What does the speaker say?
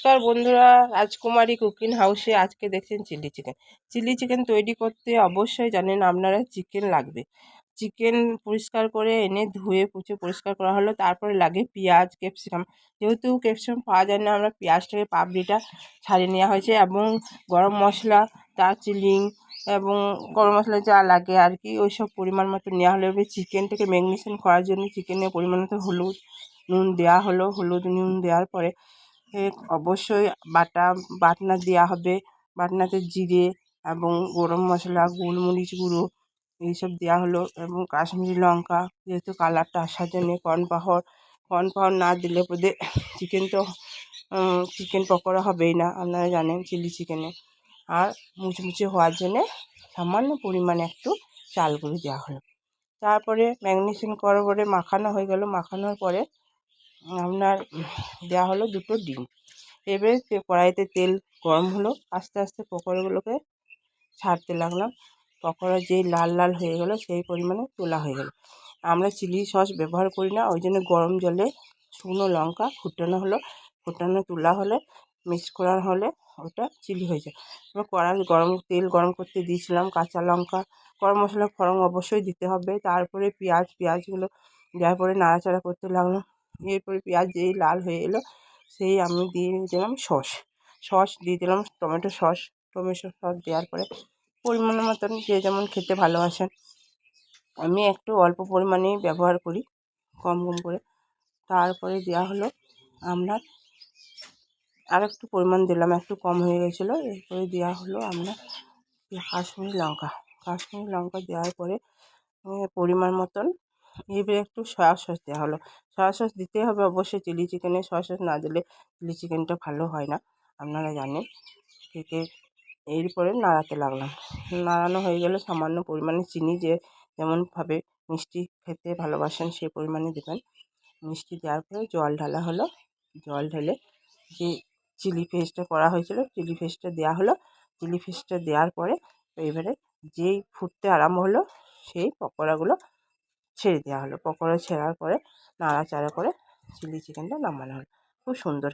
নমস্কার বন্ধুরা, রাজকুমারী কুকিং হাউসে আজকে দেখছেন চিলি চিকেন তৈরি করতে অবশ্যই জানেন আপনারা চিকেন লাগবে। চিকেন পরিষ্কার করে এনে ধুয়ে পুছে পরিষ্কার করা হলো, তারপরে লাগে পেঁয়াজ ক্যাপসিকাম। যেহেতু ক্যাপসিকাম পাওয়া যায় না, আমরা পেঁয়াজটাকে পাপড়িটা ছাড়িয়ে নেওয়া হয়েছে এবং গরম মশলা, দারচিনি এবং গরম মশলা যা লাগে আর কি ওই সব পরিমাণ মতো নেওয়া হলো। এবার চিকেনটাকে ম্যারিনেশন করার জন্য চিকেনের পরিমাণ মতো হলুদ নুন দেওয়া হলো। হলুদ নুন দেওয়ার পরে অবশ্যই বাটনা দেওয়া হবে। বাটনাতে জিরে এবং গরম মশলা, গোলমরিচ গুঁড়ো এইসব দেওয়া হলো এবং কাশ্মীরি লঙ্কা, যেহেতু কালারটা আসার জন্যে কর্নফ্লাওয়ার না দিলে বোধহয় চিকেন পকোড়া হবেই না, আপনারা জানেন চিলি চিকেনে। আর মুচমুচে হওয়ার জন্যে সামান্য পরিমাণে একটু চাল গুঁড়ো দেওয়া হলো। তারপরে ম্যারিনেশন করার পরে মাখানো হয়ে গেল। মাখানোর পরে আপনার দেওয়া হলো 2টো ডিম। এবারে কড়াইতে তেল গরম হলো, আস্তে আস্তে পকোড়াগুলোকে ছাড়তে লাগলাম। পকোড়া যেই লাল লাল হয়ে গেল সেই পরিমাণে তোলা হয়ে গেল। আমরা চিলি সস ব্যবহার করি না, ওই জন্য গরম জলে শুকনো লঙ্কা ফুটানো তোলা হলে মিক্স করা হলে ওটা চিলি হয়ে যায়। এবার তেল গরম করতে দিয়েছিলাম। কাঁচা লঙ্কা, গরম মশলা ফোড়ন অবশ্যই দিতে হবে। তারপরে পেঁয়াজগুলো দেওয়ার পরে নাড়াচাড়া করতে লাগলাম। এরপরে পেঁয়াজ যেই লাল হয়ে এলো সেই আমি দিয়ে দিলাম সস দিয়ে দিলাম, টমেটো সস দেওয়ার পরে পরিমাণ মতন যে যেমন খেতে ভালোবাসেন, আমি একটু অল্প পরিমাণেই ব্যবহার করি, কম করে। তারপরে দেওয়া হলো আপনার আর একটু পরিমাণ দিলাম, একটু কম হয়ে গেছিলো। এরপরে দেওয়া হলো আপনার কাশ্মীরি লঙ্কা দেওয়ার পরে পরিমাণ মতন এবারে একটু সয়া সস দেওয়া হলো। সয়া সস দিতে হবে অবশ্যই চিলি চিকেনে, সয়া সস না দিলে চিলি চিকেনটা ভালো হয় না, আপনারা জানেন। এরপরে নাড়াতে লাগলাম। নাড়ানো হয়ে গেলে সামান্য পরিমাণে চিনি, যে যেমনভাবে মিষ্টি খেতে ভালোবাসেন সেই পরিমাণে দেবেন। মিষ্টি দেওয়ার পরে জল ঢালা হলো। জল ঢেলে যে চিলি পেস্টটা করা হয়েছিল চিলি পেস্টটা দেওয়া হলো। চিলি পেস্টটা দেওয়ার পরে এবারে যেই ফুটতে আরম্ভ হলো সেই পকোড়াগুলো ছেড়ে দেওয়া হলো। পকোড়া ছেড়ার পরে নাড়াচাড়া করে চিলি চিকেনটা নামানো হলো। খুব সুন্দর।